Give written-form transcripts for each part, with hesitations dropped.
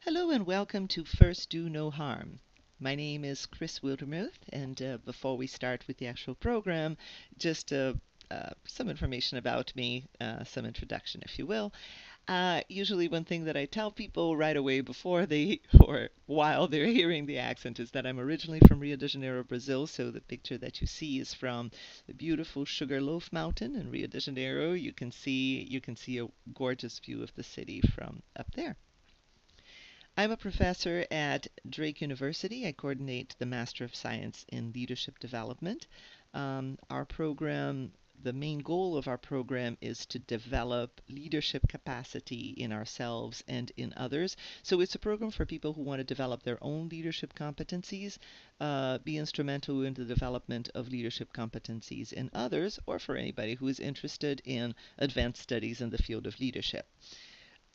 Hello and welcome to First Do No Harm. My name is Chris Wildermuth, and before we start with the actual program, just some information about me, some introduction, if you will. Usually, one thing that I tell people right away before they or while they're hearing the accent is that I'm originally from Rio de Janeiro, Brazil. So the picture that you see is from the beautiful Sugarloaf Mountain in Rio de Janeiro. You can see a gorgeous view of the city from up there. I'm a professor at Drake University. I coordinate the Master of Science in Leadership Development. Our program, the main goal of our program is to develop leadership capacity in ourselves and in others. So it's a program for people who want to develop their own leadership competencies, be instrumental in the development of leadership competencies in others, or for anybody who is interested in advanced studies in the field of leadership.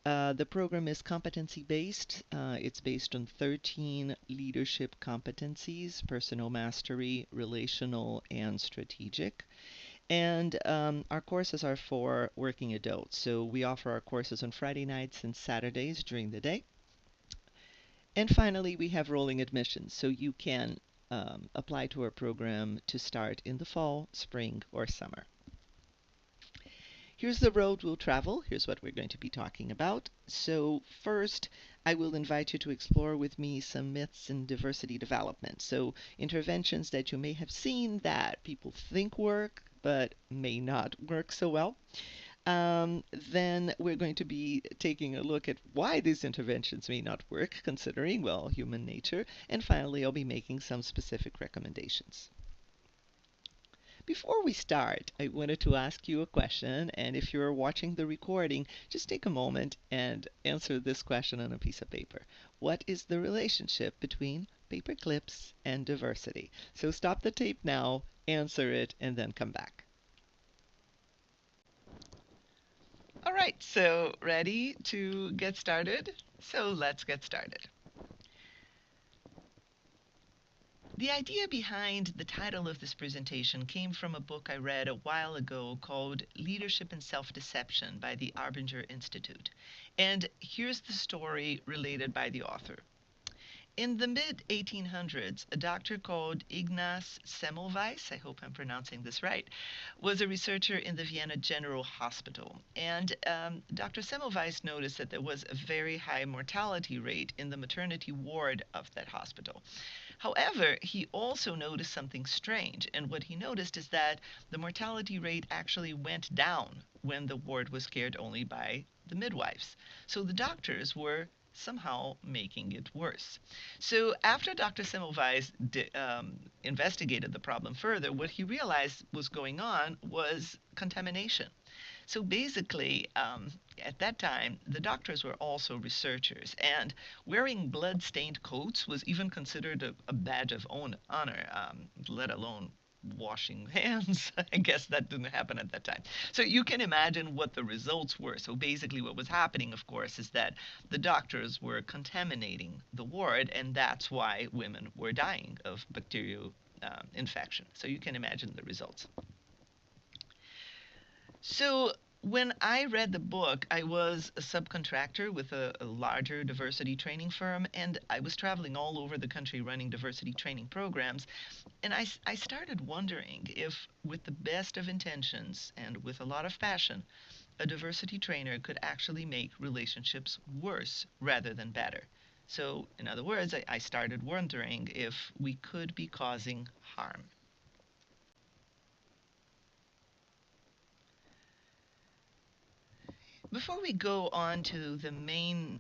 The program is competency based. It's based on 13 leadership competencies: personal mastery, relational, and strategic. And our courses are for working adults. So we offer our courses on Friday nights and Saturdays during the day. And finally, we have rolling admissions. So you can apply to our program to start in the fall, spring, or summer. Here's the road we'll travel. Here's what we're going to be talking about. So first, I will invite you to explore with me some myths in diversity development. So interventions that you may have seen that people think work, but may not work so well. Then we're going to be taking a look at why these interventions may not work, considering, well, human nature. And finally, I'll be making some specific recommendations. Before we start, I wanted to ask you a question, and if you're watching the recording, just take a moment and answer this question on a piece of paper. What is the relationship between paper clips and diversity? So stop the tape now, answer it, and then come back. All right, so ready to get started? So let's get started. The idea behind the title of this presentation came from a book I read a while ago called Leadership and Self-Deception by the Arbinger Institute. And here's the story related by the author. In the mid-1800s, a doctor called Ignaz Semmelweis, I hope I'm pronouncing this right, was a researcher in the Vienna General Hospital. And Dr. Semmelweis noticed that there was a very high mortality rate in the maternity ward of that hospital. However, he also noticed something strange, and what he noticed is that the mortality rate actually went down when the ward was cared only by the midwives. So the doctors were somehow making it worse. So after Dr. Semmelweis investigated the problem further, what he realized was going on was contamination. So basically, at that time, the doctors were also researchers, and wearing blood-stained coats was even considered a badge of honor, let alone washing hands. I guess that didn't happen at that time. So you can imagine what the results were. So basically what was happening, of course, is that the doctors were contaminating the ward, and that's why women were dying of bacterial infection. So you can imagine the results. So when I read the book, I was a subcontractor with a larger diversity training firm, and I was traveling all over the country running diversity training programs. And I started wondering if, with the best of intentions and with a lot of passion, a diversity trainer could actually make relationships worse rather than better. So, in other words, I started wondering if we could be causing harm. Before we go on to the main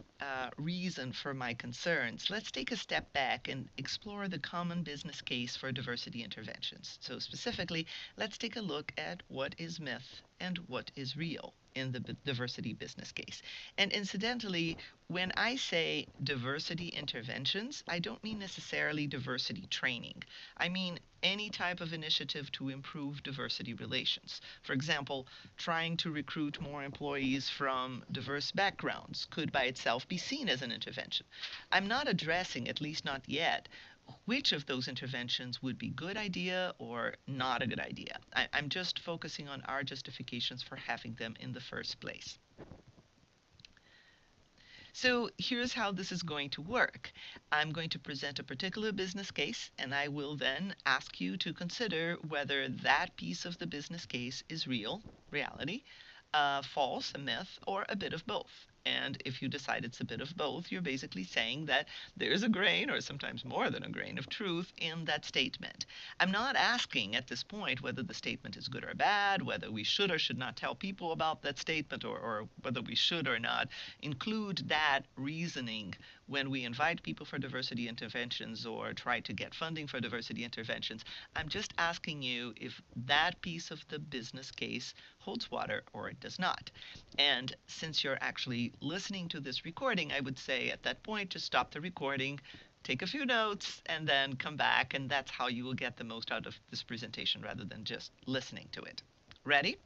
reason for my concerns, let's take a step back and explore the common business case for diversity interventions. So specifically, let's take a look at what is myth and what is real in the diversity business case. And incidentally, when I say diversity interventions, I don't mean necessarily diversity training. I mean any type of initiative to improve diversity relations. For example, trying to recruit more employees from diverse backgrounds could by itself be seen as an intervention. I'm not addressing, at least not yet, which of those interventions would be good idea or not a good idea. I'm just focusing on our justifications for having them in the first place. So here's how this is going to work. I'm going to present a particular business case, and I will then ask you to consider whether that piece of the business case is real, reality, false, a myth, or a bit of both. And if you decide it's a bit of both, you're basically saying that there's a grain, or sometimes more than a grain, of truth in that statement. I'm not asking at this point whether the statement is good or bad, whether we should or should not tell people about that statement, or whether we should or not include that reasoning when we invite people for diversity interventions or try to get funding for diversity interventions. I'm just asking you if that piece of the business case holds water or it does not. And since you're actually listening to this recording, I would say at that point, just stop the recording, take a few notes, and then come back, and that's how you will get the most out of this presentation rather than just listening to it. Ready?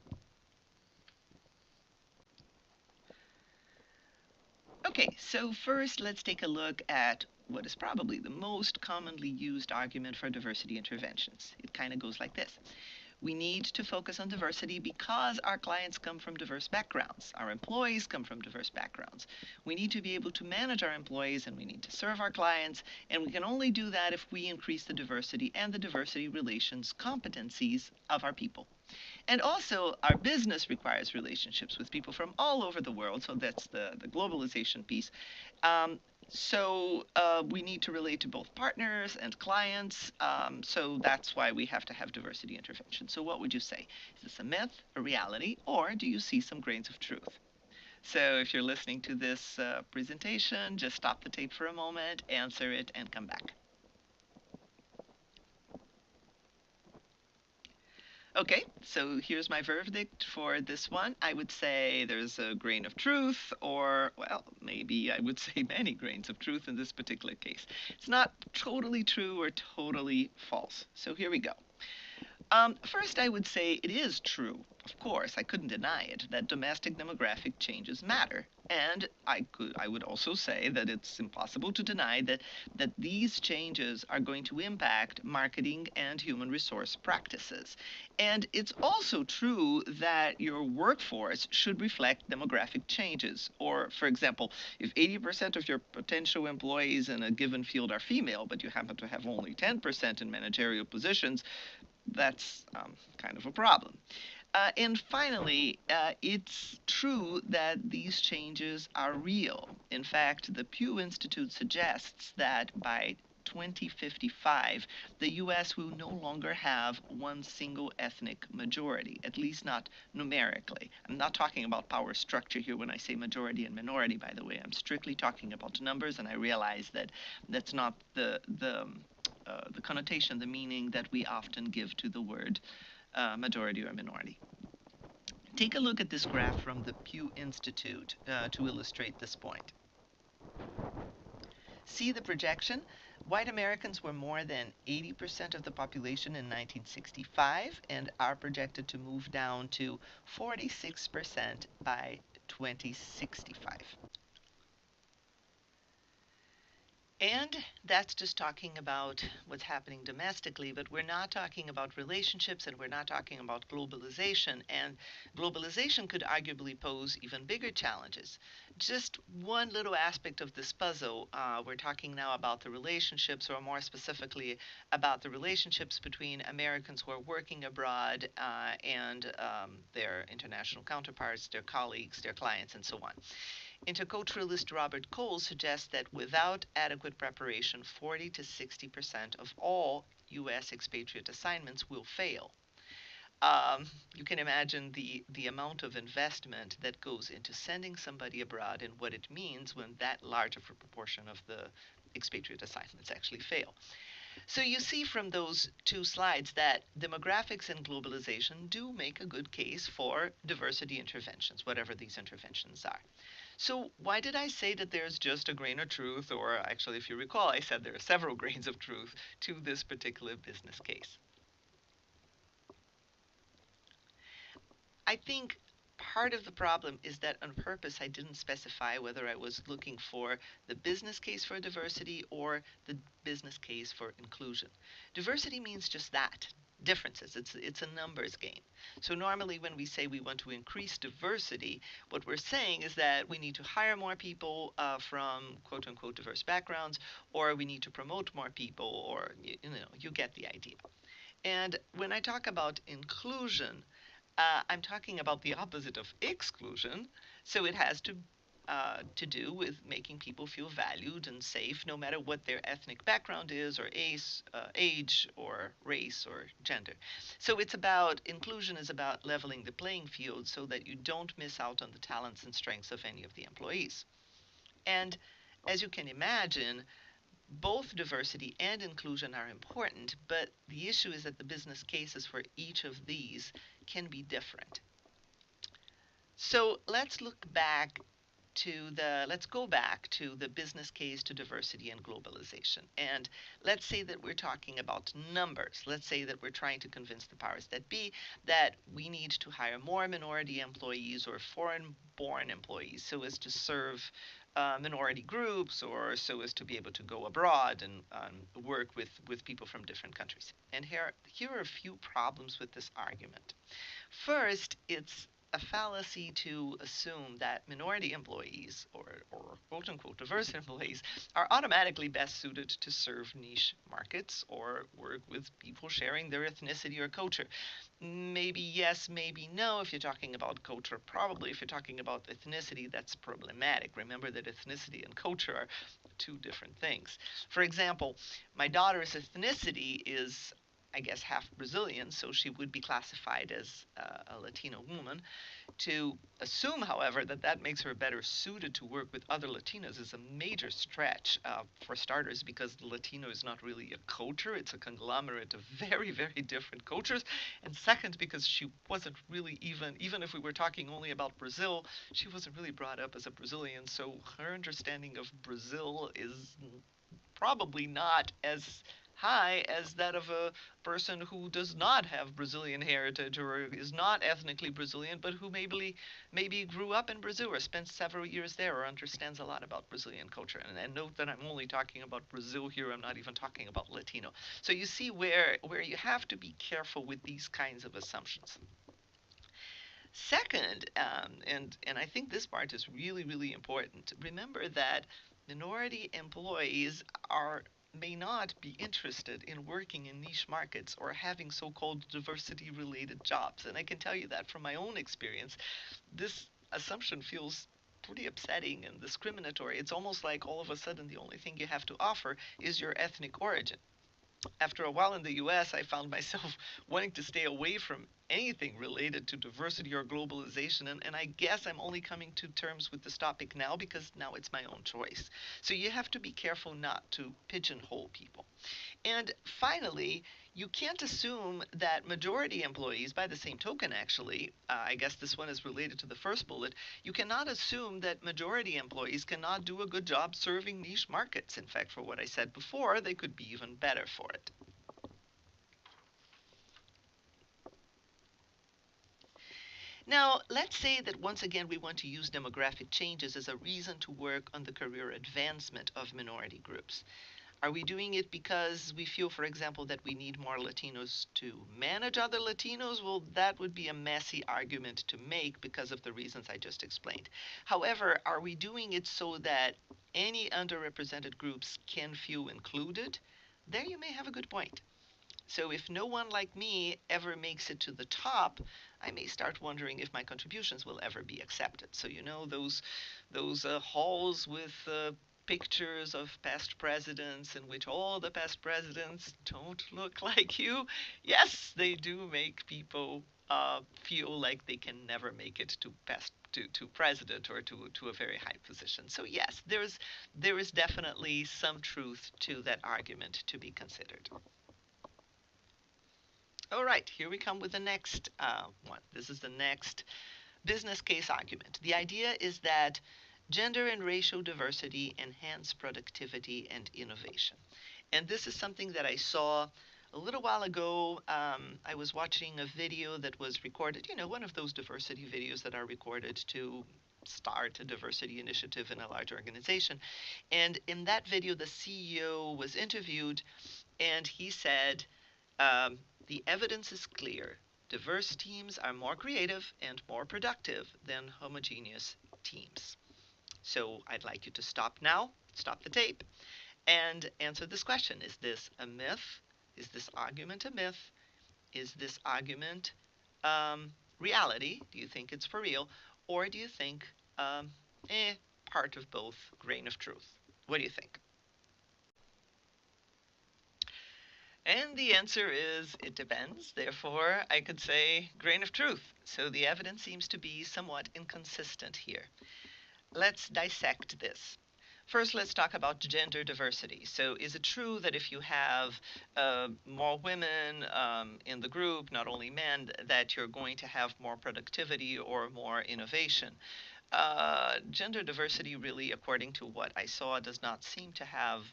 Okay, so first let's take a look at what is probably the most commonly used argument for diversity interventions. It kind of goes like this. We need to focus on diversity because our clients come from diverse backgrounds. Our employees come from diverse backgrounds. We need to be able to manage our employees and we need to serve our clients, and we can only do that if we increase the diversity and the diversity relations competencies of our people. And also, our business requires relationships with people from all over the world, so that's the globalization piece. We need to relate to both partners and clients, so that's why we have to have diversity intervention. So what would you say? Is this a myth, a reality, or do you see some grains of truth? So if you're listening to this presentation, just stop the tape for a moment, answer it, and come back. Okay, so here's my verdict for this one. I would say there's a grain of truth, or, well, maybe I would say many grains of truth in this particular case. It's not totally true or totally false. So here we go. First, I would say it is true, of course, I couldn't deny it, that domestic demographic changes matter. And I would also say that it's impossible to deny that these changes are going to impact marketing and human resource practices. And it's also true that your workforce should reflect demographic changes. Or, for example, if 80% of your potential employees in a given field are female, but you happen to have only 10% in managerial positions, that's kind of a problem. And finally, it's true that these changes are real. In fact, the Pew Institute suggests that by 2055, the US will no longer have one single ethnic majority, at least not numerically. I'm not talking about power structure here when I say majority and minority, by the way. I'm strictly talking about numbers, and I realize that that's not the connotation, the meaning that we often give to the word majority or minority. Take a look at this graph from the Pew Institute to illustrate this point. See the projection? White Americans were more than 80% of the population in 1965 and are projected to move down to 46% by 2065. And that's just talking about what's happening domestically, but we're not talking about relationships and we're not talking about globalization. And globalization could arguably pose even bigger challenges. Just one little aspect of this puzzle, we're talking now about the relationships, or more specifically about the relationships between Americans who are working abroad and their international counterparts, their colleagues, their clients, and so on. Interculturalist Robert Cole suggests that without adequate preparation, 40 to 60% of all U.S. expatriate assignments will fail. You can imagine the amount of investment that goes into sending somebody abroad and what it means when that large of a proportion of the expatriate assignments actually fail. So you see from those two slides that demographics and globalization do make a good case for diversity interventions, whatever these interventions are. So why did I say that there's just a grain of truth, or actually, if you recall, I said there are several grains of truth to this particular business case? I think part of the problem is that on purpose I didn't specify whether I was looking for the business case for diversity or the business case for inclusion. Diversity means just that. differences. It's a numbers game. So normally when we say we want to increase diversity, what we're saying is that we need to hire more people from quote unquote diverse backgrounds, or we need to promote more people, or you get the idea. And when I talk about inclusion, I'm talking about the opposite of exclusion. So it has to do with making people feel valued and safe, no matter what their ethnic background is, or age, or race, or gender. So it's about inclusion is about leveling the playing field so that you don't miss out on the talents and strengths of any of the employees. And as you can imagine, both diversity and inclusion are important, but the issue is that the business cases for each of these can be different. So let's go back to the business case to diversity and globalization. And let's say that we're talking about numbers. Let's say that we're trying to convince the powers that be that we need to hire more minority employees or foreign born employees so as to serve minority groups, or so as to be able to go abroad and work with people from different countries. And here are a few problems with this argument. First, it's a fallacy to assume that minority employees, or quote unquote diverse employees, are automatically best suited to serve niche markets or work with people sharing their ethnicity or culture. Maybe yes, maybe no. If you're talking about culture, probably. If you're talking about ethnicity, that's problematic. Remember that ethnicity and culture are two different things. For example, my daughter's ethnicity is, I guess, half Brazilian, so she would be classified as a Latino woman. To assume, however, that that makes her better suited to work with other Latinos is a major stretch, for starters, because Latino is not really a culture, it's a conglomerate of very, very different cultures. And second, because she wasn't really even if we were talking only about Brazil, she wasn't really brought up as a Brazilian, so her understanding of Brazil is probably not as high as that of a person who does not have Brazilian heritage or is not ethnically Brazilian, but who maybe grew up in Brazil or spent several years there or understands a lot about Brazilian culture. And note that I'm only talking about Brazil here. I'm not even talking about Latino. So you see where you have to be careful with these kinds of assumptions. Second, and I think this part is really, really important. Remember that minority employees are may not be interested in working in niche markets or having so-called diversity-related jobs. And I can tell you that from my own experience, this assumption feels pretty upsetting and discriminatory. It's almost like all of a sudden the only thing you have to offer is your ethnic origin. After a while in the US, I found myself wanting to stay away from anything related to diversity or globalization. And I guess I'm only coming to terms with this topic now because now it's my own choice. So you have to be careful not to pigeonhole people. And finally, you can't assume that majority employees, by the same token, actually, I guess this one is related to the first bullet, you cannot assume that majority employees cannot do a good job serving niche markets. In fact, for what I said before, they could be even better for it. Now, let's say that once again we want to use demographic changes as a reason to work on the career advancement of minority groups. Are we doing it because we feel, for example, that we need more Latinos to manage other Latinos? Well, that would be a messy argument to make because of the reasons I just explained. However, are we doing it so that any underrepresented groups can feel included? There you may have a good point. So if no one like me ever makes it to the top, I may start wondering if my contributions will ever be accepted. So those halls with pictures of past presidents in which all the past presidents don't look like you. Yes, they do make people feel like they can never make it to president or to a very high position. So yes, there is definitely some truth to that argument to be considered. All right, here we come with the next one. This is the next business case argument. The idea is that gender and racial diversity enhance productivity and innovation. And this is something that I saw a little while ago. I was watching a video that was recorded, one of those diversity videos that are recorded to start a diversity initiative in a large organization. And in that video, the CEO was interviewed, and he said, um, The evidence is clear. Diverse teams are more creative and more productive than homogeneous teams. So I'd like you to stop now, stop the tape, and answer this question. Is this a myth? Is this argument a myth? Is this argument reality? Do you think it's for real? Or do you think, um, eh, part of both, grain of truth? What do you think? And the answer is it depends. Therefore, I could say grain of truth. So the evidence seems to be somewhat inconsistent here. Let's dissect this. First, let's talk about gender diversity. So, is it true that if you have more women in the group, not only men, that you're going to have more productivity or more innovation? Gender diversity, really, according to what I saw, does not seem to have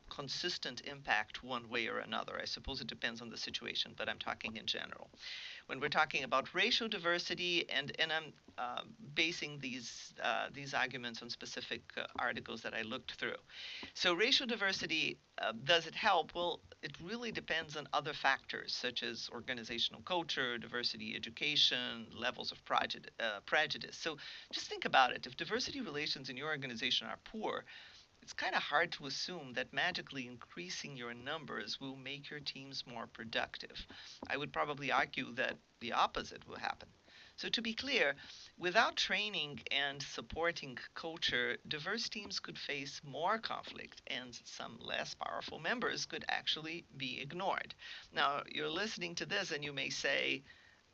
consistent impact one way or another. I suppose it depends on the situation, but I'm talking in general. When we're talking about racial diversity, and I'm basing these arguments on specific articles that I looked through. So racial diversity, does it help? Well, it really depends on other factors such as organizational culture, diversity education, levels of prejudice. So just think about it. If diversity relations in your organization are poor, it's kind of hard to assume that magically increasing your numbers will make your teams more productive. I would probably argue that the opposite will happen. So, to be clear, without training and supporting culture, diverse teams could face more conflict, and some less powerful members could actually be ignored. Now, you're listening to this and you may say,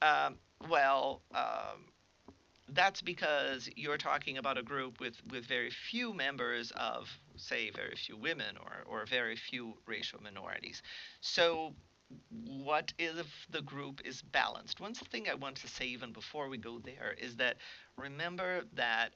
um, well, that's because you're talking about a group with very few members of, say, very few women or very few racial minorities. So, what if the group is balanced? One thing I want to say even before we go there is that remember that,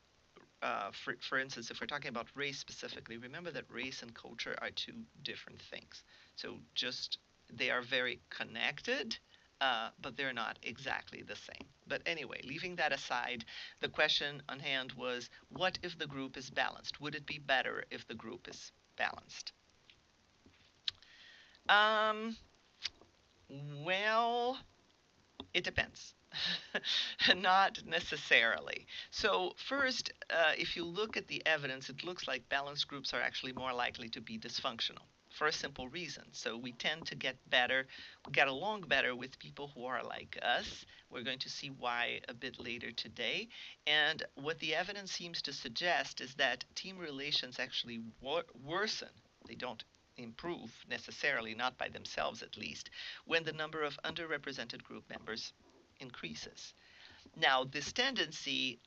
for instance, if we're talking about race specifically, remember that race and culture are two different things. So just they are very connected, but they're not exactly the same. But anyway, leaving that aside, the question on hand was, what if the group is balanced? Would it be better if the group is balanced? Um, well, it depends. Not necessarily. So, first, if you look at the evidence, it looks like balanced groups are actually more likely to be dysfunctional for a simple reason. So, we tend to get along better with people who are like us. We're going to see why a bit later today. And what the evidence seems to suggest is that team relations actually worsen. They don't improve necessarily, not by themselves at least, when the number of underrepresented group members increases. Now, this tendency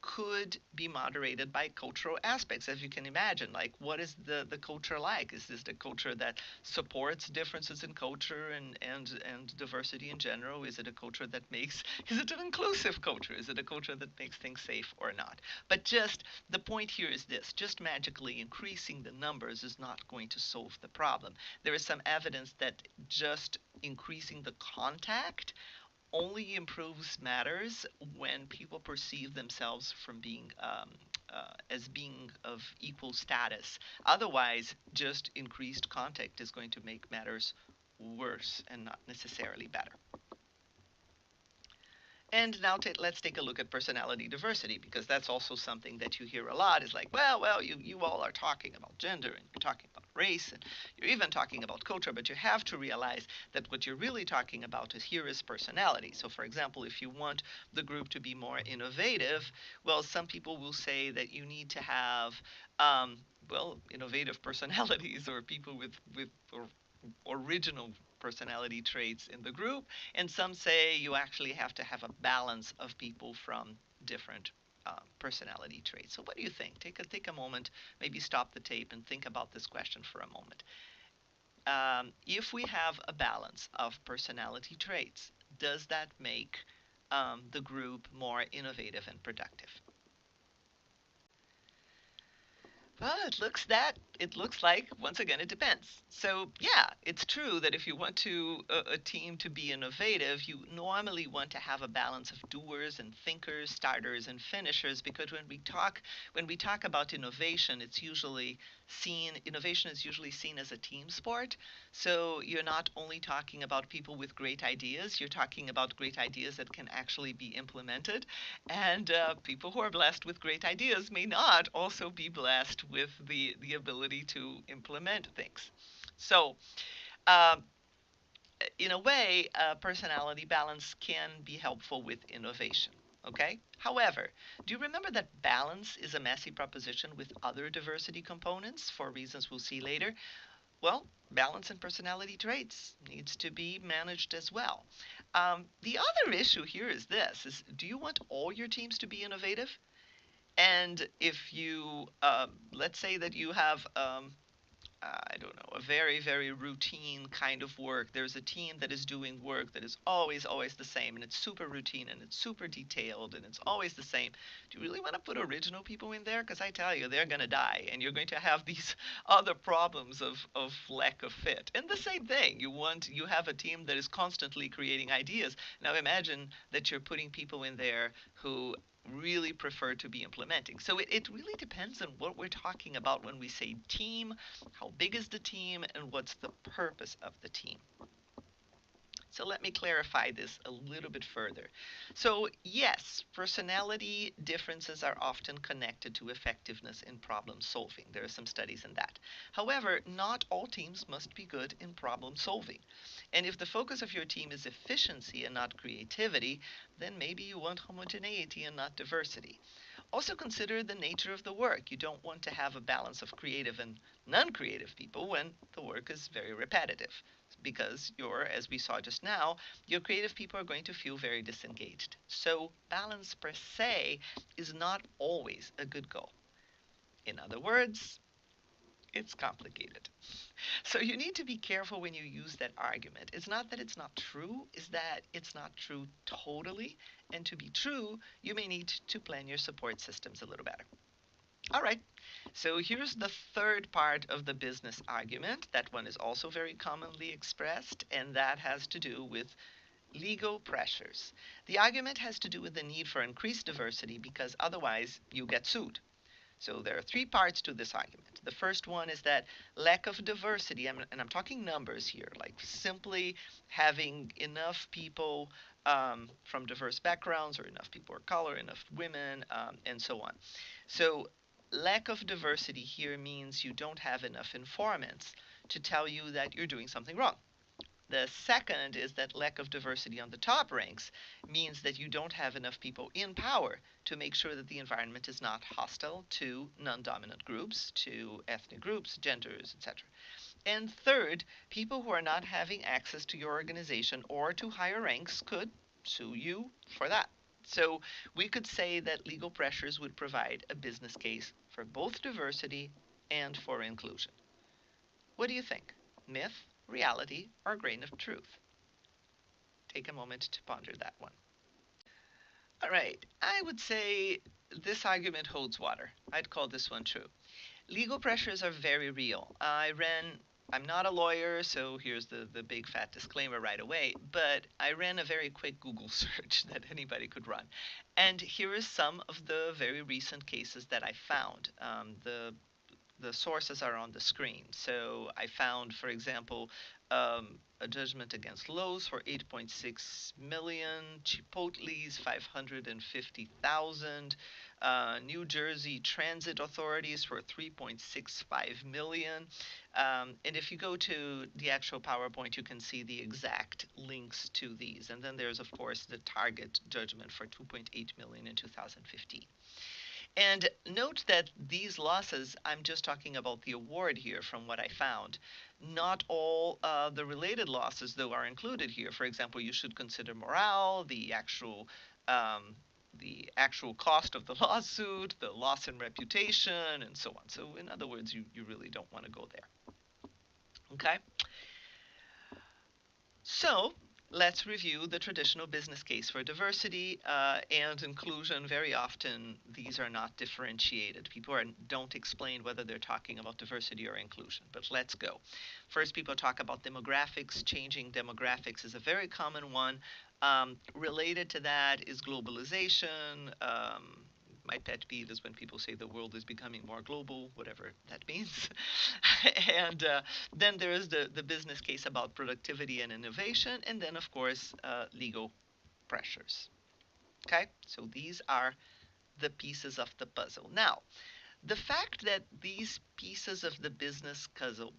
could be moderated by cultural aspects, as you can imagine. Like, what is the culture like? Is this the culture that supports differences in culture and diversity in general? Is it a culture that makes, is it an inclusive culture? Is it a culture that makes things safe or not? But just the point here is this, just magically increasing the numbers is not going to solve the problem. There is some evidence that just increasing the contact only improves matters when people perceive themselves from being as being of equal status. Otherwise, just increased contact is going to make matters worse and not necessarily better. And now let's take a look at personality diversity, because that's also something that you hear a lot is like, well, you all are talking about gender and you're talking about race and you're even talking about culture, but you have to realize that what you're really talking about here is personality. So, for example, if you want the group to be more innovative, well, some people will say that you need to have, innovative personalities or people with original personality traits in the group, and some say you actually have to have a balance of people from different personality traits. So, what do you think? Take a moment, maybe stop the tape and think about this question for a moment. If we have a balance of personality traits, does that make the group more innovative and productive? Well, it looks like once again it depends. So yeah, it's true that if you want a team to be innovative, you normally want to have a balance of doers and thinkers, starters and finishers. Because when we talk about innovation is usually seen as a team sport. So you're not only talking about people with great ideas, you're talking about great ideas that can actually be implemented. And people who are blessed with great ideas may not also be blessed with the ability to implement things. So, um, in a way, personality balance can be helpful with innovation. Okay? However, do you remember that balance is a messy proposition with other diversity components for reasons we'll see later? Well, balance and personality traits needs to be managed as well. The other issue here is this: is do you want all your teams to be innovative? And if you, let's say that you have I don't know, a very, very routine kind of work. There's a team that is doing work that is always, always the same, and it's super routine and it's super detailed and it's always the same. Do you really want to put original people in there? Because I tell you, they're going to die, and you're going to have these other problems of lack of fit. And the same thing, you have a team that is constantly creating ideas. Now imagine that you're putting people in there who really prefer to be implementing. So it really depends on what we're talking about when we say team, how big is the team, and what's the purpose of the team. So let me clarify this a little bit further. So, yes, personality differences are often connected to effectiveness in problem solving. There are some studies in that. However, not all teams must be good in problem solving. And if the focus of your team is efficiency and not creativity, then maybe you want homogeneity and not diversity. Also consider the nature of the work. You don't want to have a balance of creative and non creative people when the work is very repetitive. Because as we saw just now, your creative people are going to feel very disengaged. So, balance per se is not always a good goal. In other words, it's complicated. So you need to be careful when you use that argument. It's not that it's not true, it's that it's not true totally. And to be true, you may need to plan your support systems a little better. All right, so here's the third part of the business argument. That one is also very commonly expressed, and that has to do with legal pressures. The argument has to do with the need for increased diversity because otherwise you get sued. So there are three parts to this argument. The first one is that lack of diversity, and I'm talking numbers here, like simply having enough people from diverse backgrounds, or enough people of color, enough women, and so on. So lack of diversity here means you don't have enough informants to tell you that you're doing something wrong. The second is that lack of diversity on the top ranks means that you don't have enough people in power to make sure that the environment is not hostile to non-dominant groups, to ethnic groups, genders, etc. And third, people who are not having access to your organization or to higher ranks could sue you for that. So we could say that legal pressures would provide a business case for both diversity and for inclusion. What do you think? Myth, reality, or grain of truth? Take a moment to ponder that one. All right, I would say this argument holds water. I'd call this one true. Legal pressures are very real. I'm not a lawyer, so here's the big fat disclaimer right away, but I ran a very quick Google search that anybody could run. And here is some of the very recent cases that I found. The sources are on the screen. So I found, for example, a judgment against Lowe's for 8.6 million, Chipotle's 550,000, New Jersey Transit Authorities for 3.65 million. And if you go to the actual PowerPoint, you can see the exact links to these. And then there's, of course, the Target judgment for 2.8 million in 2015. And note that these losses, I'm just talking about the award here from what I found. Not all the related losses, though, are included here. For example, you should consider morale, the actual cost of the lawsuit, the loss in reputation, and so on. So, in other words, you really don't want to go there. Okay? So, let's review the traditional business case for diversity and inclusion. Very often, these are not differentiated. Don't explain whether they're talking about diversity or inclusion. But let's go. First, people talk about demographics. Changing demographics is a very common one. Related to that is globalization. My pet peeve is when people say the world is becoming more global, whatever that means. And then there is the business case about productivity and innovation, and then, of course, legal pressures. Okay, so these are the pieces of the puzzle. Now, the fact that these pieces of the business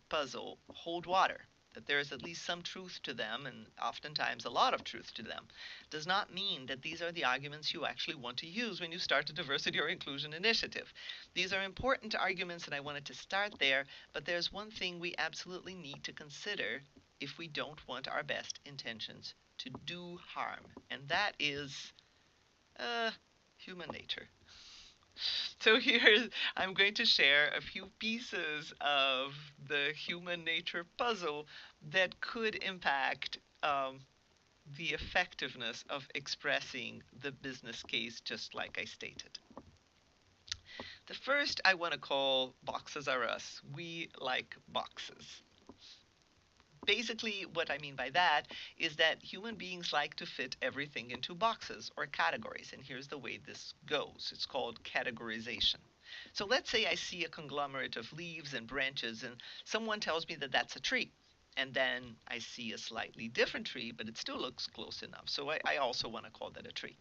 puzzle hold water, that there is at least some truth to them, and oftentimes a lot of truth to them, does not mean that these are the arguments you actually want to use when you start a diversity or inclusion initiative. These are important arguments, and I wanted to start there, but there's one thing we absolutely need to consider if we don't want our best intentions to do harm, and that is human nature. So here I'm going to share a few pieces of the human nature puzzle that could impact the effectiveness of expressing the business case just like I stated. The first I want to call boxes are us. We like boxes. Basically, what I mean by that is that human beings like to fit everything into boxes or categories. And here's the way this goes. It's called categorization. So let's say I see a conglomerate of leaves and branches, and someone tells me that that's a tree. And then I see a slightly different tree, but it still looks close enough. So I also want to call that a tree.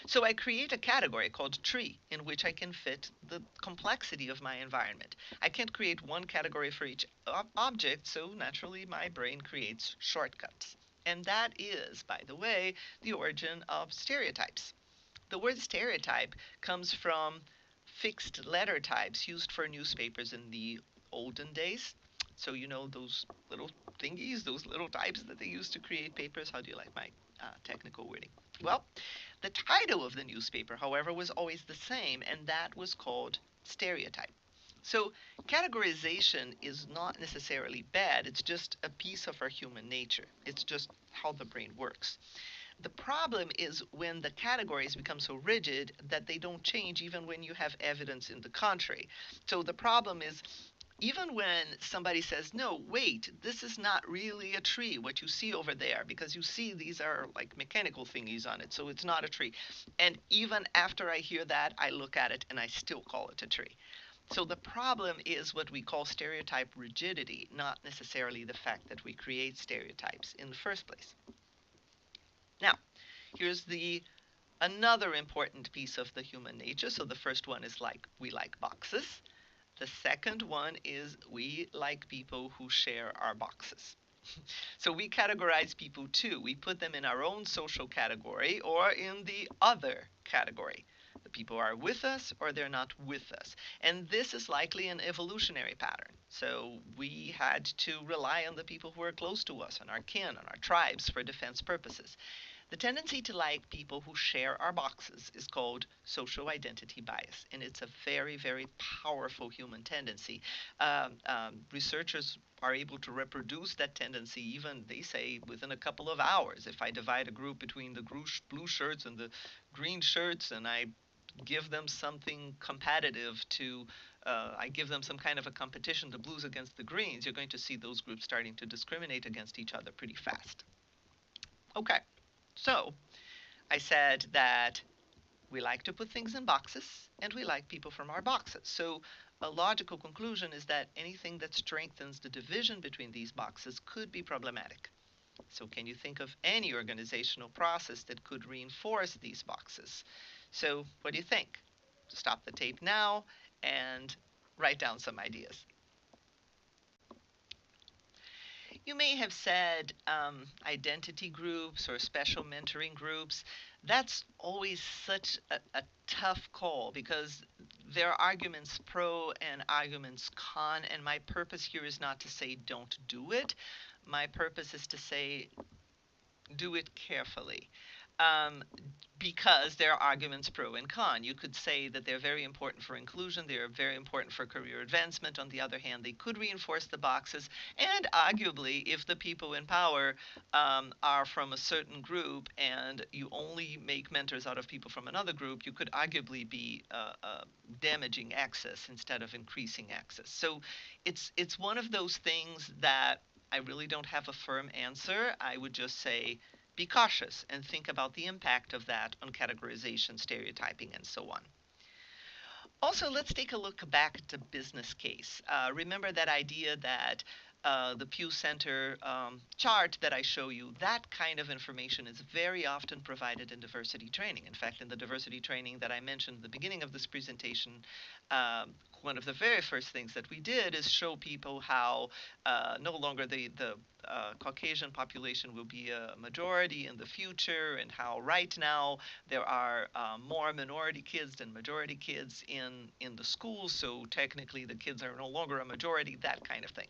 So I create a category called tree in which I can fit the complexity of my environment. I can't create one category for each object, so naturally my brain creates shortcuts. And that is, by the way, the origin of stereotypes. The word stereotype comes from fixed letter types used for newspapers in the olden days. So, you know, those little thingies, those little types that they used to create papers. How do you like my technical wording? Well, the title of the newspaper, however, was always the same, and that was called stereotype. So, categorization is not necessarily bad, it's just a piece of our human nature. It's just how the brain works. The problem is when the categories become so rigid that they don't change even when you have evidence in the contrary. So the problem is even when somebody says, no, wait, this is not really a tree, what you see over there, because you see these are like mechanical thingies on it, so it's not a tree. And even after I hear that, I look at it and I still call it a tree. So the problem is what we call stereotype rigidity, not necessarily the fact that we create stereotypes in the first place. Now, here's the another important piece of the human nature. So the first one is like we like boxes. The second one is we like people who share our boxes. So we categorize people too. We put them in our own social category or in the other category. The people are with us or they're not with us. And this is likely an evolutionary pattern. So we had to rely on the people who are close to us, on our kin, on our tribes for defense purposes. The tendency to like people who share our boxes is called social identity bias, and it's a very, very powerful human tendency. Researchers are able to reproduce that tendency even, they say, within a couple of hours. If I divide a group between the blue shirts and the green shirts, and I give them something competitive to, I give them some kind of a competition, the blues against the greens, you're going to see those groups starting to discriminate against each other pretty fast. Okay. So, I said that we like to put things in boxes and we like people from our boxes. So, a logical conclusion is that anything that strengthens the division between these boxes could be problematic. So, can you think of any organizational process that could reinforce these boxes? So, what do you think? Stop the tape now and write down some ideas. You may have said identity groups or special mentoring groups. That's always such a tough call because there are arguments pro and arguments con, and my purpose here is not to say don't do it. My purpose is to say do it carefully. Um, because there are arguments pro and con. You could say that they're very important for inclusion, they're very important for career advancement. On the other hand, they could reinforce the boxes, and arguably, if the people in power are from a certain group and you only make mentors out of people from another group, you could arguably be damaging access instead of increasing access. So it's one of those things that I really don't have a firm answer. I would just say be cautious and think about the impact of that on categorization, stereotyping, and so on. Also, let's take a look back at the business case. Remember that idea that the Pew Center chart that I show you, that kind of information is very often provided in diversity training. In fact, in the diversity training that I mentioned at the beginning of this presentation, um, one of the very first things that we did is show people how no longer the Caucasian population will be a majority in the future, and how right now there are more minority kids than majority kids in the schools, so technically the kids are no longer a majority, that kind of thing.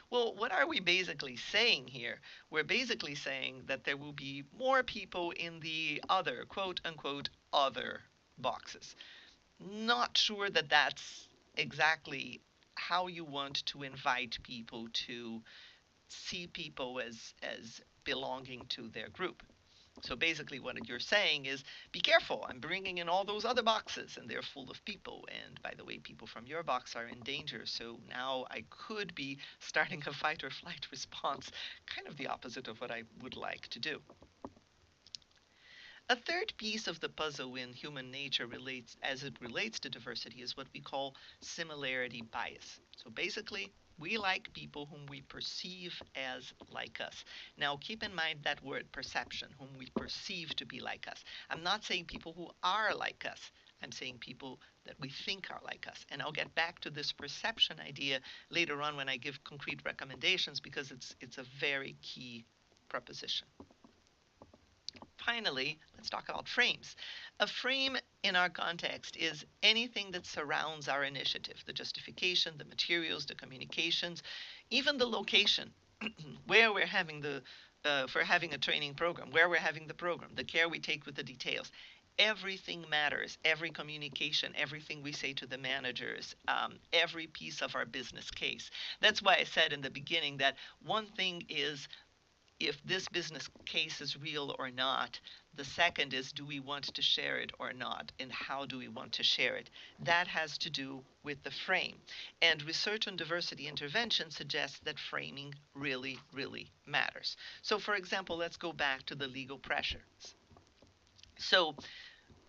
Well, what are we basically saying here? We're basically saying that there will be more people in the other, quote unquote, other boxes. Not sure that that's exactly how you want to invite people to see people as belonging to their group. So basically, what you're saying is, be careful. I'm bringing in all those other boxes, and they're full of people. And by the way, people from your box are in danger. So now I could be starting a fight or flight response, kind of the opposite of what I would like to do. A third piece of the puzzle in human nature relates, as it relates to diversity, is what we call similarity bias. So basically, we like people whom we perceive as like us. Now, keep in mind that word perception, whom we perceive to be like us. I'm not saying people who are like us. I'm saying people that we think are like us. And I'll get back to this perception idea later on when I give concrete recommendations, because it's a very key proposition. Finally, let's talk about frames. A frame in our context is anything that surrounds our initiative: the justification, the materials, the communications, even the location where we're having for having a training program, where we're having the program, the care we take with the details. Everything matters. Every communication, everything we say to the managers, every piece of our business case. That's why I said in the beginning that one thing is if this business case is real or not. The second is, do we want to share it or not? And how do we want to share it? That has to do with the frame. And research on diversity intervention suggests that framing really, really matters. So, for example, let's go back to the legal pressures. So,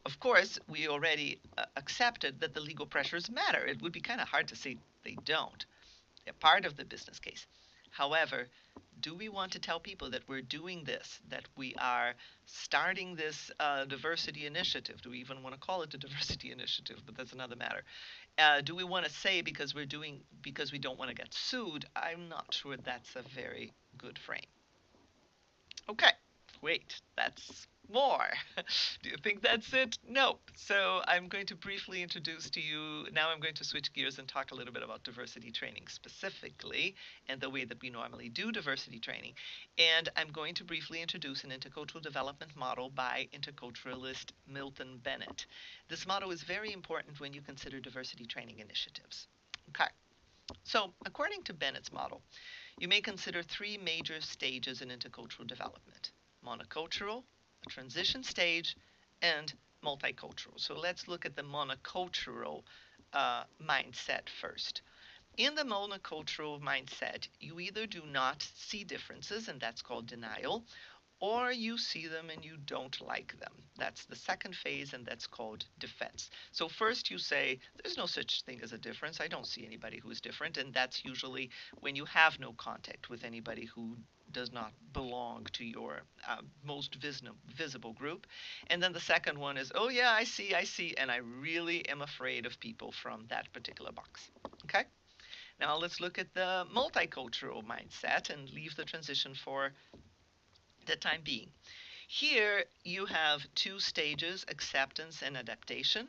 of course, we already accepted that the legal pressures matter. It would be kind of hard to say they don't. They're part of the business case. However, do we want to tell people that we're doing this, that we are starting this diversity initiative? Do we even want to call it a diversity initiative? But that's another matter. Do we want to say because because we don't want to get sued? I'm not sure that's a very good frame. Okay, wait, that's more. Do you think that's it? Nope. So I'm going to briefly introduce to you, now I'm going to switch gears and talk a little bit about diversity training specifically and the way that we normally do diversity training. And I'm going to briefly introduce an intercultural development model by interculturalist Milton Bennett. This model is very important when you consider diversity training initiatives. Okay, so according to Bennett's model, you may consider three major stages in intercultural development: monocultural, a transition stage, and multicultural. So let's look at the monocultural mindset first. In the monocultural mindset, you either do not see differences, and that's called denial, or you see them and you don't like them. That's the second phase, and that's called defense. So first you say, there's no such thing as a difference. I don't see anybody who is different, and that's usually when you have no contact with anybody who does not belong to your most visible group. And then the second one is, oh yeah, I see, and I really am afraid of people from that particular box. Okay? Now let's look at the multicultural mindset and leave the transition for the time being. Here you have two stages: acceptance and adaptation.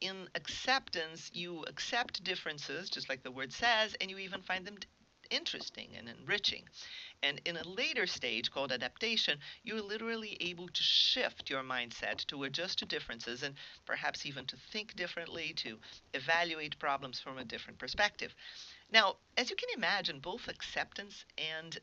In acceptance, you accept differences, just like the word says, and you even find them interesting and enriching. And in a later stage called adaptation, you're literally able to shift your mindset to adjust to differences and perhaps even to think differently, to evaluate problems from a different perspective. Now, as you can imagine, both acceptance and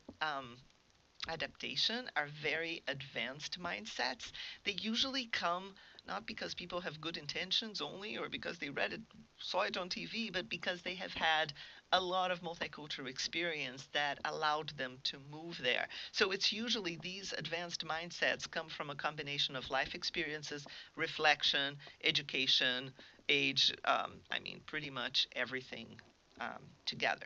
adaptation are very advanced mindsets. They usually come not because people have good intentions only or because they read it, saw it on TV, but because they have had a lot of multicultural experience that allowed them to move there. So it's usually these advanced mindsets come from a combination of life experiences, reflection, education, age, I mean, pretty much everything together.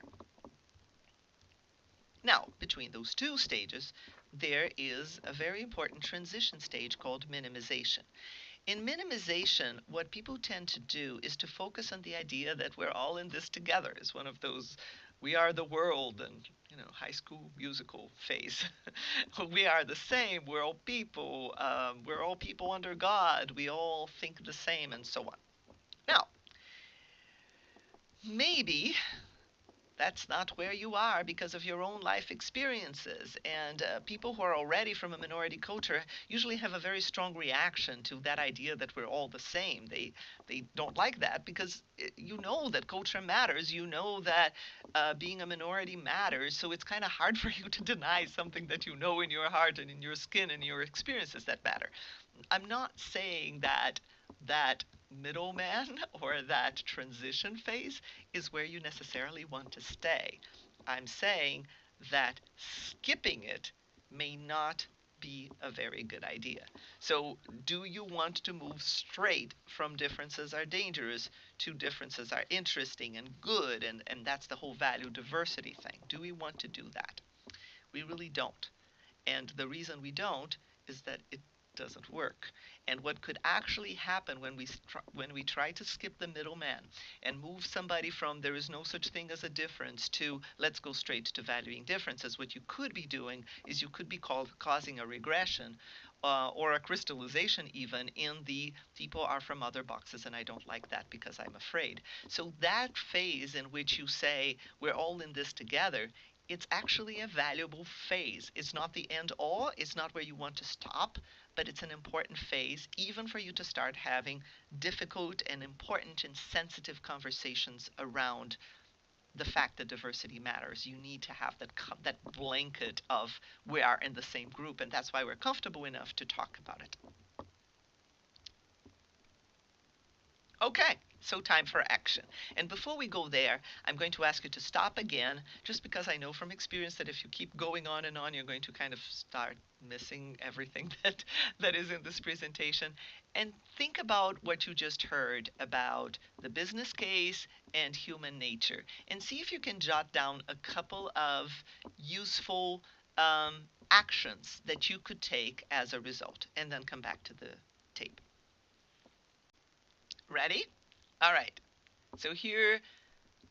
Now, between those two stages, there is a very important transition stage called minimization. In minimization, what people tend to do is to focus on the idea that we're all in this together. It's one of those we are the world and high school musical phase. We are the same. We're all people. We're all people under God. We all think the same, and so on. Now, maybe that's not where you are because of your own life experiences. And people who are already from a minority culture usually have a very strong reaction to that idea that we're all the same. They don't like that because you know that culture matters. You know that being a minority matters. So it's kind of hard for you to deny something that you know in your heart and in your skin and your experiences that matter. I'm not saying that that middleman or that transition phase is where you necessarily want to stay. I'm saying that skipping it may not be a very good idea. So, do you want to move straight from differences are dangerous to differences are interesting and good? And that's the whole value diversity thing. Do we want to do that? We really don't. And the reason we don't is that it doesn't work. And what could actually happen when we try to skip the middleman and move somebody from there is no such thing as a difference to let's go straight to valuing differences, what you could be doing is you could be causing a regression or a crystallization even in the people are from other boxes and I don't like that because I'm afraid. So that phase in which you say we're all in this together, it's actually a valuable phase. It's not the end all, it's not where you want to stop, but it's an important phase, even for you to start having difficult and important and sensitive conversations around the fact that diversity matters. You need to have that blanket of we are in the same group, and that's why we're comfortable enough to talk about it. Okay, so time for action. And before we go there, I'm going to ask you to stop again, just because I know from experience that if you keep going on and on, you're going to kind of start missing everything that is in this presentation. And think about what you just heard about the business case and human nature, and see if you can jot down a couple of useful actions that you could take as a result, and then come back to the tape. Ready? All right. So here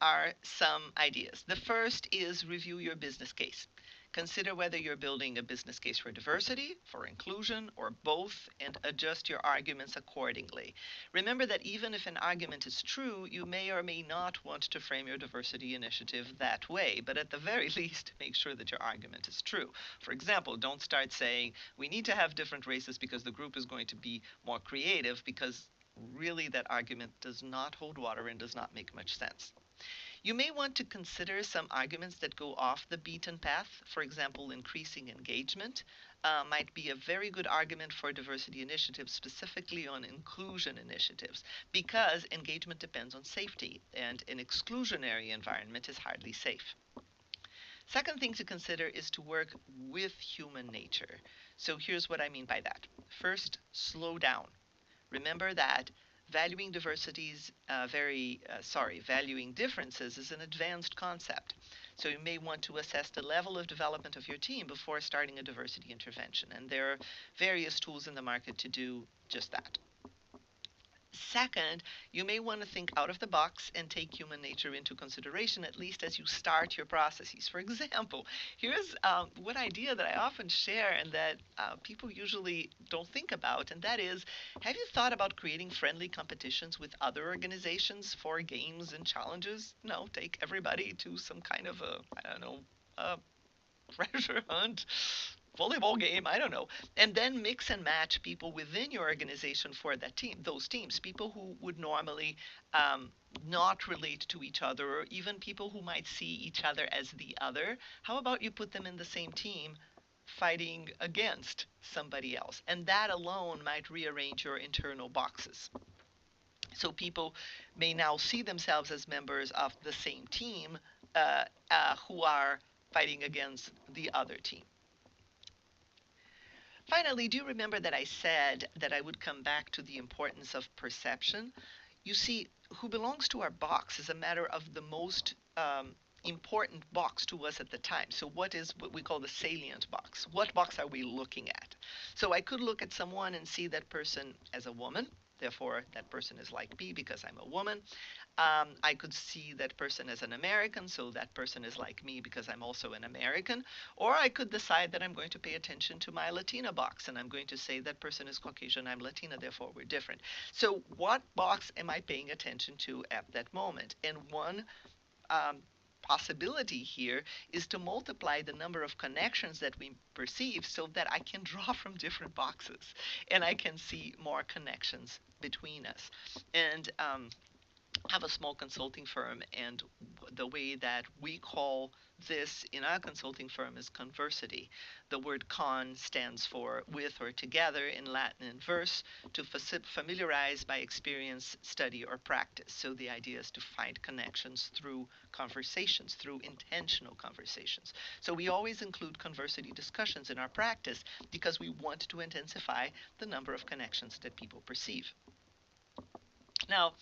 are some ideas. The first is review your business case. Consider whether you're building a business case for diversity, for inclusion, or both, and adjust your arguments accordingly. Remember that even if an argument is true, you may or may not want to frame your diversity initiative that way, but at the very least, make sure that your argument is true. For example, don't start saying, we need to have different races because the group is going to be more creative, because really that argument does not hold water and does not make much sense. You may want to consider some arguments that go off the beaten path. For example, increasing engagement might be a very good argument for diversity initiatives, specifically on inclusion initiatives, because engagement depends on safety, and an exclusionary environment is hardly safe. Second thing to consider is to work with human nature. So here's what I mean by that. First, slow down. Remember that valuing differences is an advanced concept. So you may want to assess the level of development of your team before starting a diversity intervention. And there are various tools in the market to do just that. Second, you may want to think out of the box and take human nature into consideration, at least as you start your processes. For example, here's one idea that I often share and that people usually don't think about, and that is, have you thought about creating friendly competitions with other organizations for games and challenges? No, take everybody to some kind of a, I don't know, treasure hunt, volleyball game, I don't know, and then mix and match people within your organization for that team, those teams, people who would normally um, not relate to each other, or even people who might see each other as the other. How about you put them in the same team fighting against somebody else? And that alone might rearrange your internal boxes. So people may now see themselves as members of the same team who are fighting against the other team. Finally, do you remember that I said that I would come back to the importance of perception? You see, who belongs to our box is a matter of the most important box to us at the time. So, what is what we call the salient box? What box are we looking at? So, I could look at someone and see that person as a woman. Therefore, that person is like me because I'm a woman. I could see that person as an American, so that person is like me because I'm also an American. Or I could decide that I'm going to pay attention to my Latina box and I'm going to say that person is Caucasian, I'm Latina, therefore we're different. So, what box am I paying attention to at that moment? And one um, possibility here is to multiply the number of connections that we perceive so that I can draw from different boxes and I can see more connections between us. And have a small consulting firm, and the way that we call this in our consulting firm is conversity. The word con stands for with or together in Latin and verse, to familiarize by experience, study, or practice. So the idea is to find connections through conversations, through intentional conversations. So we always include conversity discussions in our practice because we want to intensify the number of connections that people perceive. Now,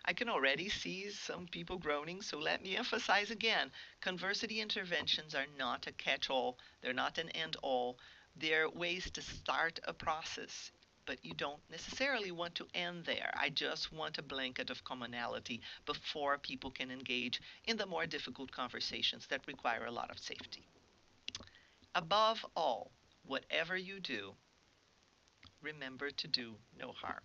I can already see some people groaning, so let me emphasize again. Conversity interventions are not a catch-all. They're not an end-all. They're ways to start a process, but you don't necessarily want to end there. I just want a blanket of commonality before people can engage in the more difficult conversations that require a lot of safety. Above all, whatever you do, remember to do no harm.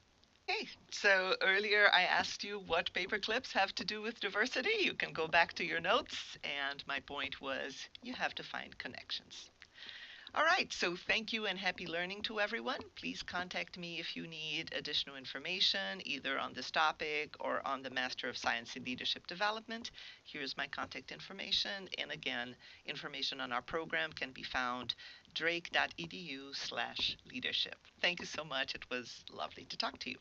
Okay, so earlier I asked you what paper clips have to do with diversity. You can go back to your notes, and my point was you have to find connections. All right, so thank you and happy learning to everyone. Please contact me if you need additional information, either on this topic or on the Master of Science in Leadership Development. Here's my contact information, and again, information on our program can be found drake.edu/leadership. Thank you so much. It was lovely to talk to you.